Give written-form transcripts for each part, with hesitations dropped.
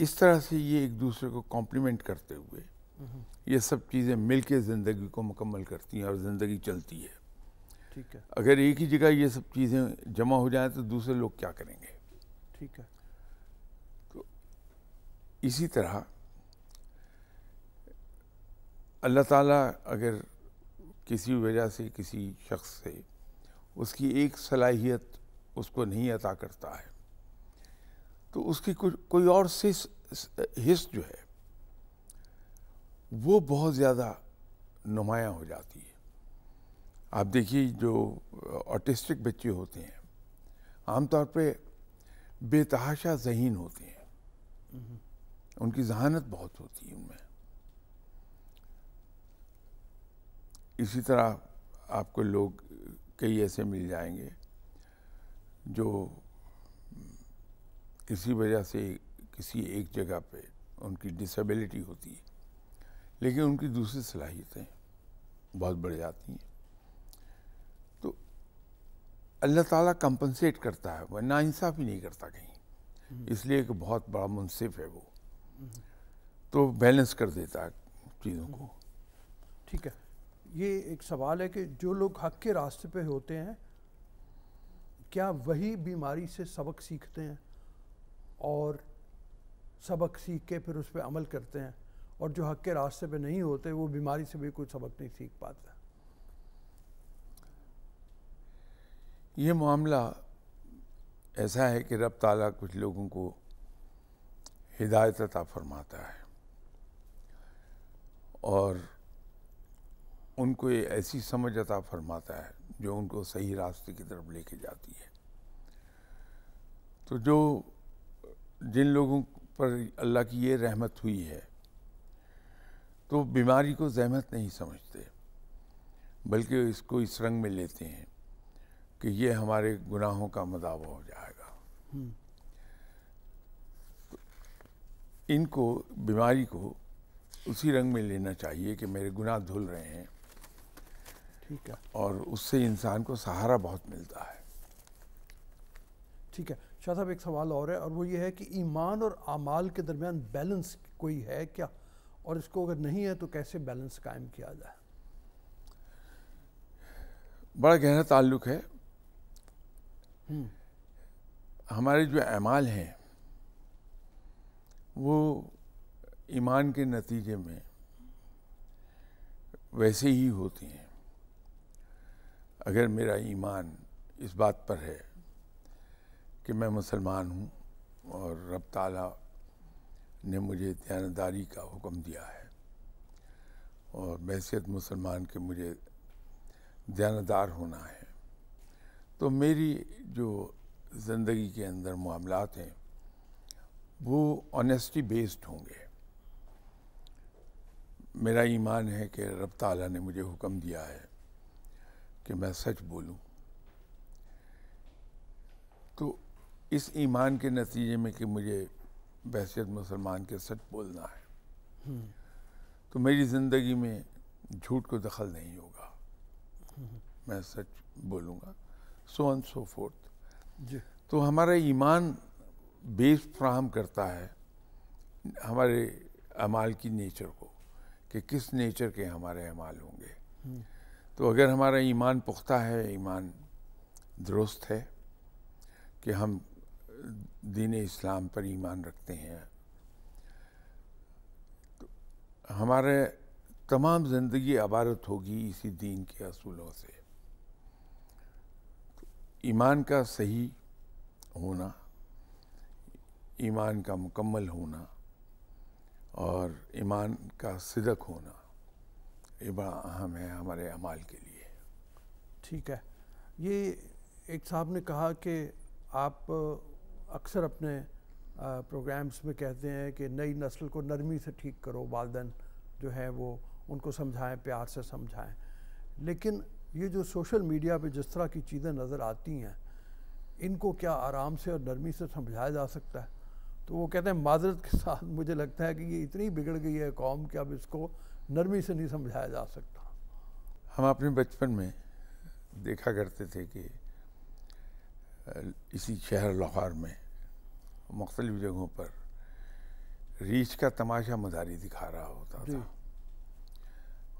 اس طرح سے یہ ایک دوسرے کو کمپلیمنٹ کرتے ہوئے یہ سب چیزیں مل کے زندگی کو مکمل کرتی ہیں اور زندگی چلتی ہے. ٹھیک ہے. اگر ایک ہی جگہ یہ سب چیزیں جمع ہو جائیں تو دوسرے لوگ کیا کریں گے؟ ٹھیک ہے. تو اسی طرح اللہ تعالیٰ اگر کسی وجہ سے کسی شخص سے اس کی ایک صلاحیت اس کو نہیں عطا کرتا ہے تو اس کی کوئی اور حص جو ہے وہ بہت زیادہ نمایاں ہو جاتی ہے. آپ دیکھیے جو آٹسٹک بچے ہوتے ہیں عام طور پہ بے تحاشا ذہین ہوتے ہیں، ان کی ذہانت بہت ہوتی ہے ان میں. اسی طرح آپ کو لوگ کئی ایسے مل جائیں گے جو کسی وجہ سے کسی ایک جگہ پہ ان کی ڈسیبلٹی ہوتی ہے لیکن ان کی دوسری صلاحیتیں بہت بڑھ جاتی ہیں. تو اللہ تعالیٰ کمپنسیٹ کرتا ہے، وہ ناانصافی نہیں کرتا کہیں، اس لیے کہ بہت بڑا منصف ہے وہ، تو بیلنس کر دیتا ہے چیزوں کو. ٹھیک ہے. یہ ایک سوال ہے کہ جو لوگ حق کے راستے پہ ہوتے ہیں کیا وہی بیماری سے سبق سیکھتے ہیں اور سبق سیکھ کے پھر اس پہ عمل کرتے ہیں، اور جو حق کے راستے پہ نہیں ہوتے وہ بیماری سے بھی کوئی سبق نہیں سیکھ پاتا؟ یہ معاملہ ایسا ہے کہ رب تعالیٰ کچھ لوگوں کو ہدایت عطا فرماتا ہے اور ان کو یہ ایسی سمجھ عطا فرماتا ہے جو ان کو صحیح راستے کی طرف لے کے جاتی ہے. تو جن لوگوں پر اللہ کی یہ رحمت ہوئی ہے تو بیماری کو زحمت نہیں سمجھتے بلکہ اس کو اس رنگ میں لیتے ہیں کہ یہ ہمارے گناہوں کا مداوع ہو جائے گا. ان کو بیماری کو اسی رنگ میں لینا چاہیے کہ میرے گناہ دھل رہے ہیں. ٹھیک ہے. اور اس سے انسان کو سہارا بہت ملتا ہے. ٹھیک ہے. شاہ صاحب ایک سوال اور ہے، اور وہ یہ ہے کہ ایمان اور اعمال کے درمیان بیلنس کوئی ہے کیا، اور اس کو اگر نہیں ہے تو کیسے بیلنس قائم کیا جائے؟ بڑا گہرا تعلق ہے. ہمارے جو اعمال ہیں وہ ایمان کے نتیجے میں ویسے ہی ہوتے ہیں. اگر میرا ایمان اس بات پر ہے کہ میں مسلمان ہوں اور رب تعالیٰ نے مجھے دیانتداری کا حکم دیا ہے اور بحیثیت مسلمان کے مجھے دیانتدار ہونا ہے، تو میری جو زندگی کے اندر معاملات ہیں وہ آنیسٹی بیسڈ ہوں گے. میرا ایمان ہے کہ رب تعالیٰ نے مجھے حکم دیا ہے کہ میں سچ بولوں، تو اس ایمان کے نتیجے میں کہ مجھے بحیثیت مسلمان کے سچ بولنا ہے تو میری زندگی میں جھوٹ کو دخل نہیں ہوگا، میں سچ بولوں گا، سو آن سو فورتھ. جی. تو ہمارا ایمان بیس فراہم کرتا ہے ہمارے اعمال کی نیچر کو کہ کس نیچر کے ہمارے اعمال ہوں گے. تو اگر ہمارا ایمان پختہ ہے، ایمان درست ہے کہ ہم دین اسلام پر ایمان رکھتے ہیں، تو ہمارے تمام زندگی عبارت ہوگی اسی دین کے اصولوں سے. ایمان کا صحیح ہونا، ایمان کا مکمل ہونا اور ایمان کا صدق ہونا یہ بڑا اہم ہے ہمارے اعمال کے لیے. ٹھیک ہے. یہ ایک صاحب نے کہا کہ آپ اکثر اپنے پروگرامز میں کہتے ہیں کہ نئی نسل کو نرمی سے ٹھیک کرو، والدین جو ہیں وہ ان کو سمجھائیں، پیار سے سمجھائیں، لیکن یہ جو سوشل میڈیا پہ جس طرح کی چیزیں نظر آتی ہیں ان کو کیا آرام سے اور نرمی سے سمجھایا جا سکتا ہے؟ تو وہ کہتے ہیں معذرت کے ساتھ مجھے لگتا ہے کہ یہ اتنی بگڑ گئی ہے قوم کہ اب اس کو نرمی سے نہیں سمجھایا جا سکتا. ہم اپنے بچپن میں دیکھا کرتے تھے کہ اسی شہر لاہور میں مختلف جگہوں پر ریچھ کا تماشا مداری دکھا رہا ہوتا جی. تھا،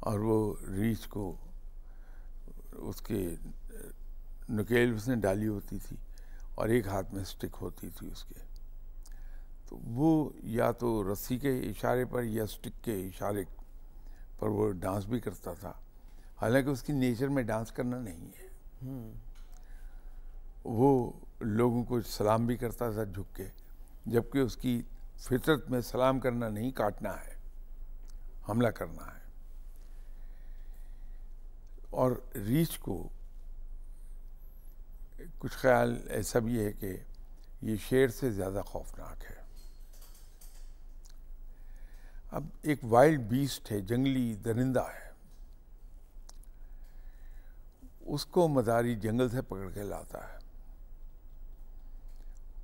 اور وہ ریچھ کو اس کے نکیل اس نے ڈالی ہوتی تھی اور ایک ہاتھ میں سٹک ہوتی تھی اس کے، تو وہ یا تو رسی کے اشارے پر یا سٹک کے اشارے پر وہ ڈانس بھی کرتا تھا، حالانکہ اس کی نیچر میں ڈانس کرنا نہیں ہے. وہ لوگوں کو سلام بھی کرتا تھا جھک کے، جبکہ اس کی فطرت میں سلام کرنا نہیں، کاٹنا ہے، حملہ کرنا ہے. اور ریچھ کو کچھ خیال ایسا بھی ہے کہ یہ شیر سے زیادہ خوفناک ہے. اب ایک وائلڈ بیسٹ ہے، جنگلی درندہ ہے، اس کو مداری جنگل سے پکڑ کے لاتا ہے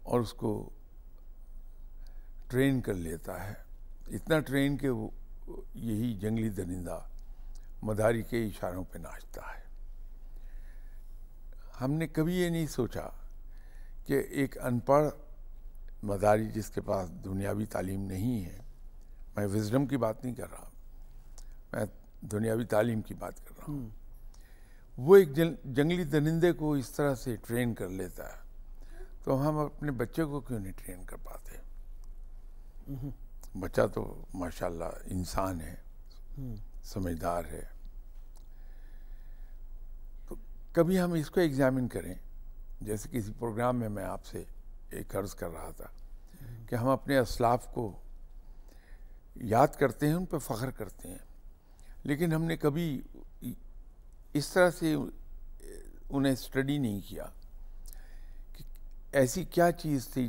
اور اس کو ٹرین کر لیتا ہے، اتنا ٹرین کہ وہ یہی جنگلی درندہ مداری کے اشاروں پہ ناچتا ہے. ہم نے کبھی یہ نہیں سوچا کہ ایک ان پڑھ مداری جس کے پاس دنیاوی تعلیم نہیں ہے، میں وزڈم کی بات نہیں کر رہا، میں دنیاوی تعلیم کی بات کر رہا ہوں، وہ ایک جنگلی درندے کو اس طرح سے ٹرین کر لیتا ہے، تو ہم اپنے بچے کو کیوں نہیں ٹرین کر پاتے؟ بچہ تو ماشاءاللہ انسان ہے، سمجھدار ہے. تو کبھی ہم اس کو ایگزامن کریں، جیسے کسی پروگرام میں میں آپ سے ایک عرض کر رہا تھا کہ ہم اپنے اسلاف کو یاد کرتے ہیں، ان پہ فخر کرتے ہیں، لیکن ہم نے کبھی اس طرح سے انہیں اسٹڈی نہیں کیا کہ ایسی کیا چیز تھی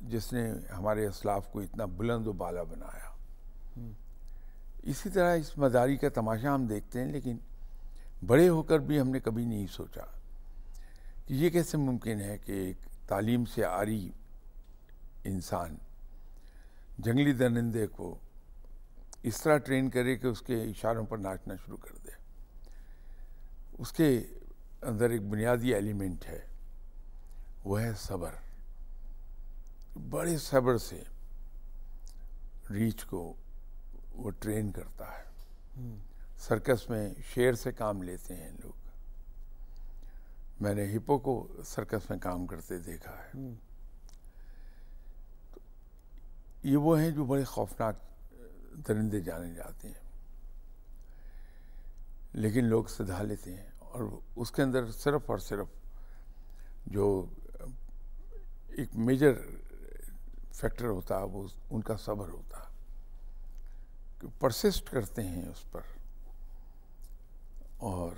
جس نے ہمارے اسلاف کو اتنا بلند و بالا بنایا. اسی طرح اس مداری کا تماشا ہم دیکھتے ہیں، لیکن بڑے ہو کر بھی ہم نے کبھی نہیں سوچا کہ یہ کیسے ممکن ہے کہ ایک تعلیم سے عاری انسان جنگلی درندے کو اس طرح ٹرین کرے کہ اس کے اشاروں پر ناچنا شروع کر دے. اس کے اندر ایک بنیادی ایلیمنٹ ہے، وہ ہے صبر. بڑے صبر سے ریچھ کو وہ ٹرین کرتا ہے. سرکس میں شیر سے کام لیتے ہیں لوگ، میں نے ہپو کو سرکس میں کام کرتے دیکھا ہے. یہ وہ ہیں جو بڑے خوفناک درندے جانے جاتے ہیں، لیکن لوگ سدھا لیتے ہیں، اور اس کے اندر صرف اور صرف جو ایک میجر فیکٹر ہوتا ہے وہ ان کا صبر ہوتا ہے، کہ پرسسٹ کرتے ہیں اس پر اور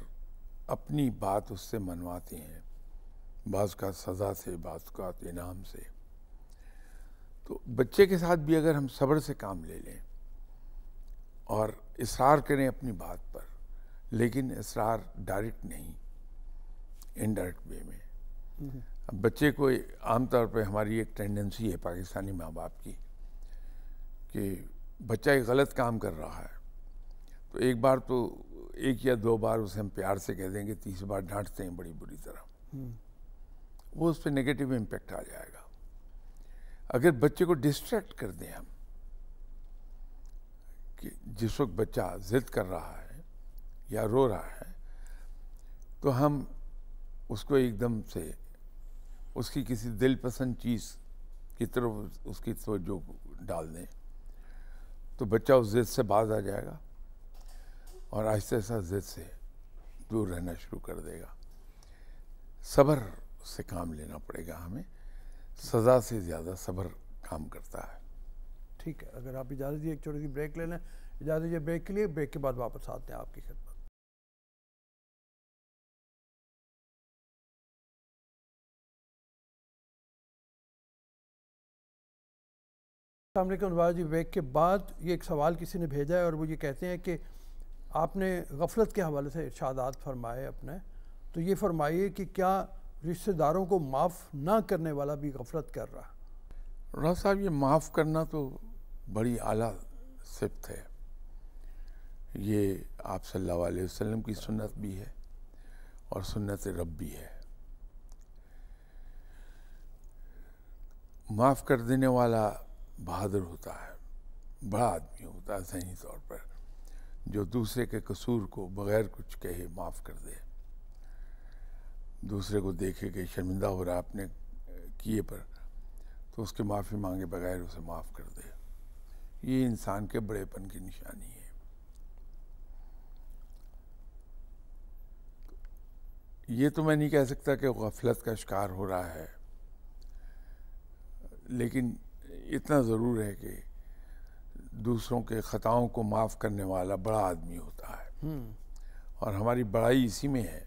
اپنی بات اس سے منواتے ہیں، بعض کا سزا سے، بعض کا انعام سے. تو بچے کے ساتھ بھی اگر ہم صبر سے کام لے لیں اور اصرار کریں اپنی بات پر، لیکن اصرار ڈائریکٹ نہیں، انڈائریکٹ وے میں. اب بچے کو عام طور پہ ہماری ایک ٹینڈنسی ہے پاکستانی ماں باپ کی کہ بچہ ایک غلط کام کر رہا ہے تو ایک بار تو ایک یا دو بار اسے ہم پیار سے کہہ دیں گے، تیسری بار ڈانٹتے ہیں بڑی بری طرح، وہ اس پہ نیگیٹو امپیکٹ آ جائے گا. اگر بچے کو ڈسٹریکٹ کر دیں ہم کہ جس وقت بچہ ضد کر رہا ہے یا رو رہا ہے تو ہم اس کو ایک دم سے اس کی کسی دل پسند چیز کی طرف اس کی توجہ ڈال دیں تو بچہ اس ضد سے باز آ جائے گا اور آہستہ آہستہ ضد سے دور رہنا شروع کر دے گا. صبر سے کام لینا پڑے گا ہمیں، سزا سے زیادہ صبر کام کرتا ہے. ٹھیک ہے، اگر آپ اجازت دیجیے ایک چھوٹی سی بریک لے لیں. اجازت دیجیے بریک کے لیے، بریک کے بعد واپس آتے ہیں آپ کی خدمت. السلام علیکم دوبارہ جی. بریک کے بعد یہ ایک سوال کسی نے بھیجا ہے اور وہ یہ کہتے ہیں کہ آپ نے غفلت کے حوالے سے ارشادات فرمائے اپنے، تو یہ فرمائیے کہ کیا رشتہ داروں کو معاف نہ کرنے والا بھی غفلت کر رہا؟ راہ صاحب، یہ معاف کرنا تو بڑی اعلیٰ صفت ہے، یہ آپ صلی اللہ علیہ وسلم کی سنت بھی ہے اور سنت رب بھی ہے. معاف کر دینے والا بہادر ہوتا ہے. بڑا آدمی ہوتا ہے ذہنی طور پر، جو دوسرے کے قصور کو بغیر کچھ کہے معاف کر دے، دوسرے کو دیکھے کہ شرمندہ ہو رہا اپنے کیے پر تو اس کے معافی مانگے بغیر اسے معاف کر دے. یہ انسان کے بڑے پن کی نشانی ہے. یہ تو میں نہیں کہہ سکتا کہ غفلت کا شکار ہو رہا ہے، لیکن اتنا ضرور ہے کہ دوسروں کے خطاؤں کو معاف کرنے والا بڑا آدمی ہوتا ہے. اور ہماری بڑائی اسی میں ہے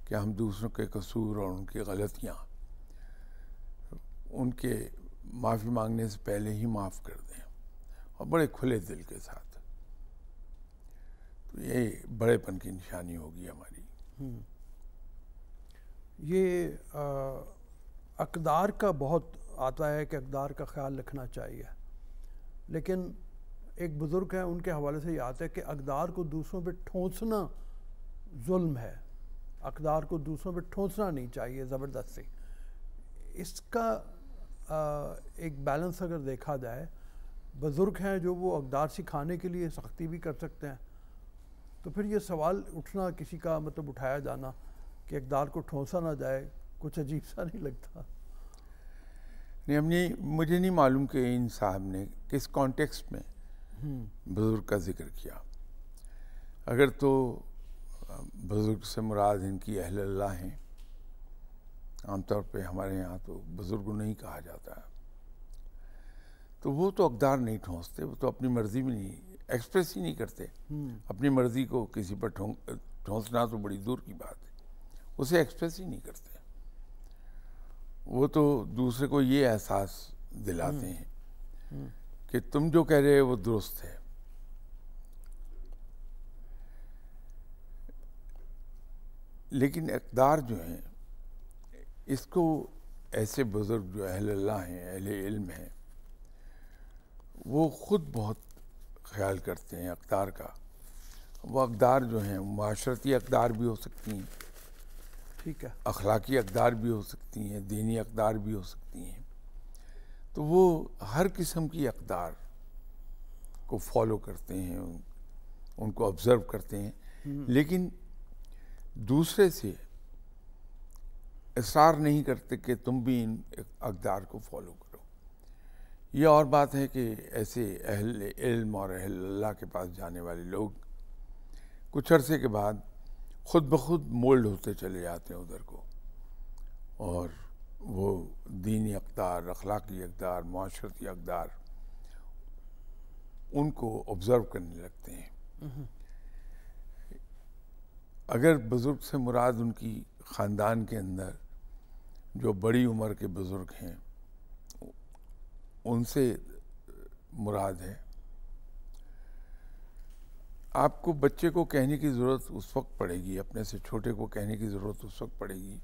کہ ہم دوسروں کے قصور اور ان کی غلطیاں ان کے معافی مانگنے سے پہلے ہی معاف کر دیں، اور بڑے کھلے دل کے ساتھ. تو یہ بڑے پن کی نشانی ہوگی ہماری. یہ اقدار کا بہت آتا ہے کہ اقدار کا خیال رکھنا چاہیے، لیکن ایک بزرگ ہیں ان کے حوالے سے یہ آتا ہے کہ اقدار کو دوسروں پہ ٹھونسنا ظلم ہے، اقدار کو دوسروں پہ ٹھونسنا نہیں چاہیے زبردستی. اس کا ایک بیلنس اگر دیکھا جائے، بزرگ ہیں جو وہ اقدار سکھانے کے لیے سختی بھی کر سکتے ہیں، تو پھر یہ سوال اٹھنا کسی کا مطلب اٹھایا جانا کہ اقدار کو ٹھونسا نہ جائے، کچھ عجیب سا نہیں لگتا؟ نہیں، مجھے نہیں معلوم کہ ان صاحب نے کس کانٹیکسٹ میں بزرگ کا ذکر کیا. اگر تو بزرگ سے مراد ان کی اہل اللہ ہیں، عام طور پہ ہمارے یہاں تو بزرگ نہیں کہا جاتا ہے، تو وہ تو اقدار نہیں ٹھونستے، وہ تو اپنی مرضی میں نہیں ایکسپریس ہی نہیں کرتے. اپنی مرضی کو کسی پر ٹھونسنا تو بڑی دور کی بات ہے، اسے ایکسپریس ہی نہیں کرتے. وہ تو دوسرے کو یہ احساس دلاتے ہیں کہ تم جو کہہ رہے وہ درست ہے. لیکن اقدار جو ہیں، اس کو ایسے بزرگ جو اہل اللہ ہیں، اہل علم ہیں، وہ خود بہت خیال کرتے ہیں اقدار کا. وہ اقدار جو ہیں معاشرتی اقدار بھی ہو سکتی ہیں، ٹھیک ہے، اخلاقی اقدار بھی ہو سکتی ہیں، دینی اقدار بھی ہو سکتی ہیں. تو وہ ہر قسم کی اقدار کو فالو کرتے ہیں، ان کو آبزرو کرتے ہیں، لیکن دوسرے سے اصرار نہیں کرتے کہ تم بھی ان اقدار کو فالو کرو. یہ اور بات ہے کہ ایسے اہل علم اور اہل اللہ کے پاس جانے والے لوگ کچھ عرصے کے بعد خود بخود مولڈ ہوتے چلے جاتے ہیں ادھر کو، اور وہ دینی اقدار، اخلاقی اقدار، معاشرتی اقدار ان کو آبزرو کرنے لگتے ہیں. اگر بزرگ سے مراد ان کی خاندان کے اندر جو بڑی عمر کے بزرگ ہیں ان سے مراد ہے، آپ کو بچے کو کہنے کی ضرورت اس وقت پڑے گی، اپنے سے چھوٹے کو کہنے کی ضرورت اس وقت پڑے گی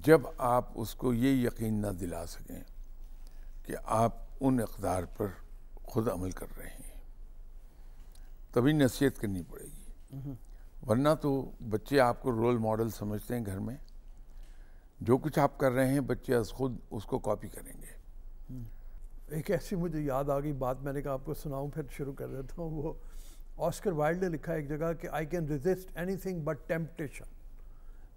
جب آپ اس کو یہ یقین نہ دلا سکیں کہ آپ ان اقدار پر خود عمل کر رہے ہیں، تبھی نصیحت کرنی پڑے گی. ورنہ تو بچے آپ کو رول ماڈل سمجھتے ہیں، گھر میں جو کچھ آپ کر رہے ہیں بچے از خود اس کو کاپی کریں گے. ایک ایسی مجھے یاد آ گئی بات، میں نے کہا آپ کو سناؤں، پھر شروع کر دیتا ہوں. وہ آسکر وائلڈ نے لکھا ایک جگہ کہ I can resist any thing but temptation.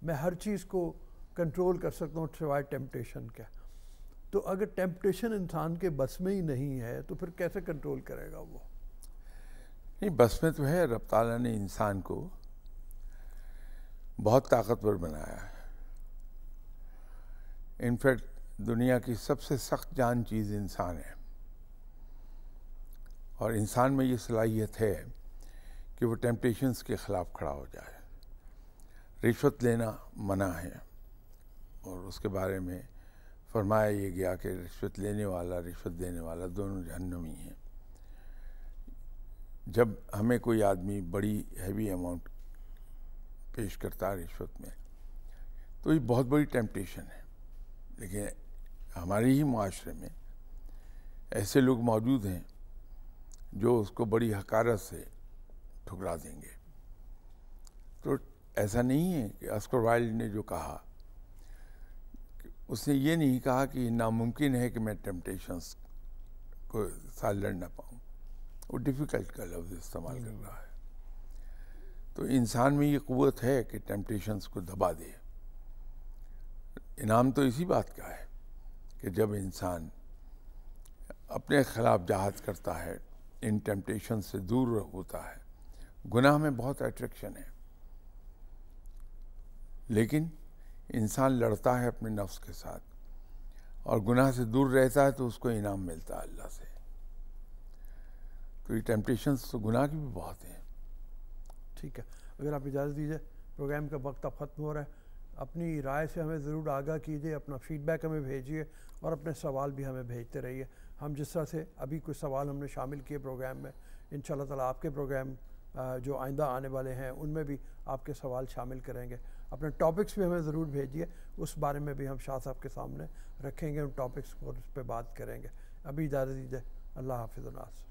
میں ہر چیز کو کنٹرول کر سکتا ہوں سوائے ٹیمپٹیشن کے. تو اگر ٹیمپٹیشن انسان کے بس میں ہی نہیں ہے تو پھر کیسے کنٹرول کرے گا وہ؟ نہیں، بس میں تو ہے. رب تعالیٰ نے انسان کو بہت طاقتور بنایا ہے. انفیکٹ دنیا کی سب سے سخت جان چیز انسان ہے، اور انسان میں یہ صلاحیت ہے کہ وہ ٹیمپٹیشنز کے خلاف کھڑا ہو جائے. رشوت لینا منع ہے، اور اس کے بارے میں فرمایا یہ گیا کہ رشوت لینے والا رشوت دینے والا دونوں جہنمی ہیں. جب ہمیں کوئی آدمی بڑی ہیوی اماؤنٹ پیش کرتا ہے رشوت میں تو یہ بہت بڑی ٹیمپٹیشن ہے. لیکن ہمارے ہی معاشرے میں ایسے لوگ موجود ہیں جو اس کو بڑی حقارت سے ٹھکرا دیں گے. تو ایسا نہیں ہے کہ آسکر وائلڈ نے جو کہا، اس نے یہ نہیں کہا کہ ناممکن ہے کہ میں ٹیمپٹیشنز کو ساتھ لڑ نہ پاؤں. وہ ڈیفیکلٹ کا لفظ استعمال کر رہا ہے. تو انسان میں یہ قوت ہے کہ ٹیمپٹیشنز کو دبا دے. انعام تو اسی بات کا ہے کہ جب انسان اپنے خلاف جہاد کرتا ہے، ان ٹیمپٹیشن سے دور ہوتا ہے. گناہ میں بہت اٹریکشن ہے، لیکن انسان لڑتا ہے اپنے نفس کے ساتھ اور گناہ سے دور رہتا ہے تو اس کو انعام ملتا ہے اللہ سے. تو یہ ٹیمپٹیشنز تو گناہ کی بھی بہت ہیں. ٹھیک ہے، اگر آپ اجازت دیجیے، پروگرام کا وقت اب ختم ہو رہا ہے. اپنی رائے سے ہمیں ضرور آگاہ کیجیے، اپنا فیڈ بیک ہمیں بھیجیے اور اپنے سوال بھی ہمیں بھیجتے رہیے. ہم جس طرح سے ابھی کچھ سوال ہم نے شامل کیے پروگرام میں، انشاءاللہ تعالیٰ آپ کے پروگرام جو آئندہ آنے والے ہیں ان میں بھی آپ کے سوال شامل کریں گے. اپنے ٹاپکس بھی ہمیں ضرور بھیجیے، اس بارے میں بھی ہم شاہ صاحب کے سامنے رکھیں گے، ان ٹاپکس کو اس پہ بات کریں گے. ابھی اجازت دیجیے، اللہ حافظ الناس.